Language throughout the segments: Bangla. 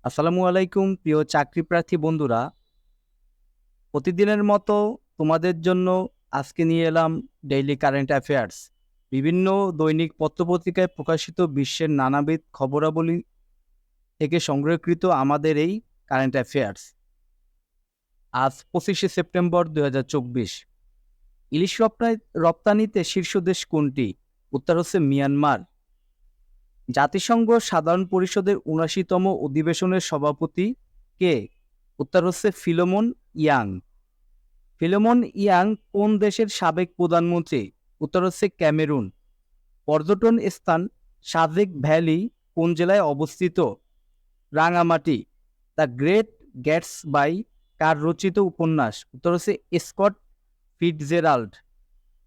আসসালামু আলাইকুম প্রিয় চাকরি প্রার্থী বন্ধুরা। প্রতিদিনের মতো তোমাদের জন্য আজকে নিয়ে এলাম ডেইলি কারেন্ট অ্যাফেয়ার্স। বিভিন্ন দৈনিক পত্রপত্রিকায় প্রকাশিত বিশ্বের নানাবিধ খবরাবলী থেকে সংগ্রহকৃত আমাদের এই কারেন্ট অ্যাফেয়ার্স। আজ 25শে সেপ্টেম্বর 2024। ইলিশ রপ্তানিতে শীর্ষ দেশ কোনটি? উত্তর হচ্ছে মিয়ানমার। জাতিসংঘ সাধারণ পরিষদের ৭৯তম অধিবেশনের সভাপতি কে? উত্তর হচ্ছে ফিলোমন ইয়াং। ফিলোমন ইয়াং কোন দেশের সাবেক প্রধানমন্ত্রী? উত্তর হচ্ছে ক্যামেরুন। পর্যটন স্থান সাজেক ভ্যালি কোন জেলায় অবস্থিত? রাঙামাটি। দ্য গ্রেট গ্যাটসবাই কার রচিত উপন্যাস? উত্তর হচ্ছে স্কট ফিটজেরাল্ড।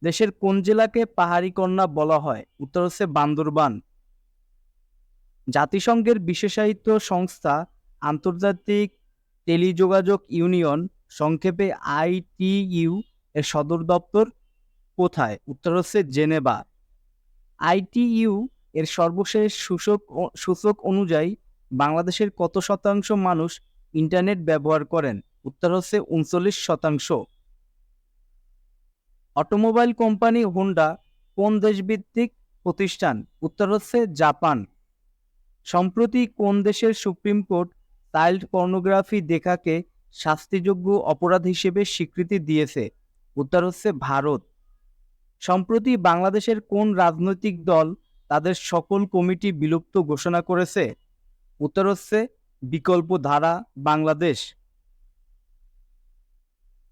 দেশের কোন জেলাকে পাহাড়ি কন্যা বলা হয়? উত্তর হচ্ছে বান্দরবান। জাতিসংঘের বিশেষায়িত সংস্থা আন্তর্জাতিক টেলিযোগাযোগ ইউনিয়ন, সংক্ষেপে আইটিইউ এর সদর দপ্তর কোথায়? উত্তর হচ্ছে জেনেভা। আইটিইউ এর সর্বশেষ সূচক অনুযায়ী বাংলাদেশের কত শতাংশ মানুষ ইন্টারনেট ব্যবহার করেন? উত্তর হচ্ছে ৩৯%। অটোমোবাইল কোম্পানি হোন্ডা কোন দেশভিত্তিক প্রতিষ্ঠান? উত্তর হচ্ছে জাপান। সম্প্রতি কোন দেশের সুপ্রিম কোর্ট চাইল্ড পর্নোগ্রাফি দেখাকে শাস্তিযোগ্য অপরাধ হিসেবে স্বীকৃতি দিয়েছে? উত্তর হচ্ছে ভারত। সম্প্রতি বাংলাদেশের কোন রাজনৈতিক দল তাদের সকল কমিটি বিলুপ্ত ঘোষণা করেছে? উত্তর হচ্ছে বিকল্প ধারা বাংলাদেশ।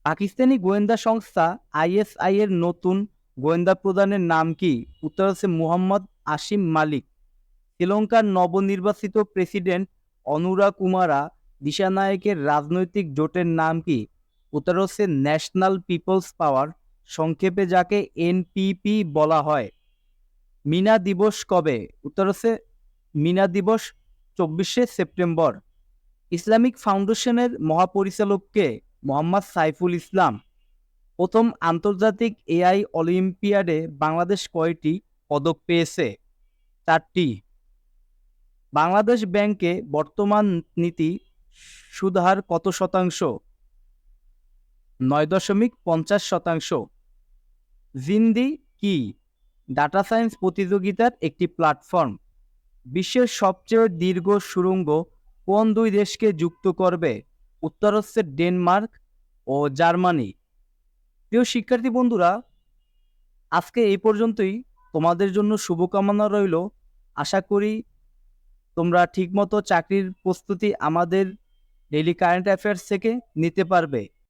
পাকিস্তানি গোয়েন্দা সংস্থা আইএসআই এর নতুন গোয়েন্দা প্রধানের নাম কি? উত্তর হচ্ছে মুহাম্মদ আসিম মালিক। শ্রীলঙ্কার নবনির্বাচিত প্রেসিডেন্ট অনুরা কুমারা দিশানায়েকের রাজনৈতিক জোটের নাম কি? উত্তর হচ্ছে ন্যাশনাল পিপলস পাওয়ার, সংক্ষেপে যাকে এনপিপি বলা হয়। মিনা দিবস কবে? উত্তর হচ্ছে মিনা দিবস 24শে সেপ্টেম্বর। ইসলামিক ফাউন্ডেশনের মহাপরিচালক কে? মোহাম্মদ সাইফুল ইসলাম। প্রথম আন্তর্জাতিক এআই অলিম্পিয়াডে বাংলাদেশ কয়টি পদক পেয়েছে? 4টি। বাংলাদেশ ব্যাংকে বর্তমান নীতি সুদহার কত শতাংশ? ৯.৫০%। জিন্দি কি? ডাটা সায়েন্স প্রতিযোগিতার একটি প্ল্যাটফর্ম। বিশ্বের সবচেয়ে দীর্ঘ সুড়ঙ্গ কোন দুই দেশকে যুক্ত করবে? উত্তর হচ্ছে ডেনমার্ক ও জার্মানি। প্রিয় শিক্ষার্থী বন্ধুরা, আজকে এই পর্যন্তই। তোমাদের জন্য শুভকামনা রইল। আশা করি তোমরা ঠিকমতো চাকরির প্রস্তুতি আমাদের ডেইলি কারেন্ট অ্যাফেয়ার্স থেকে নিতে পারবে।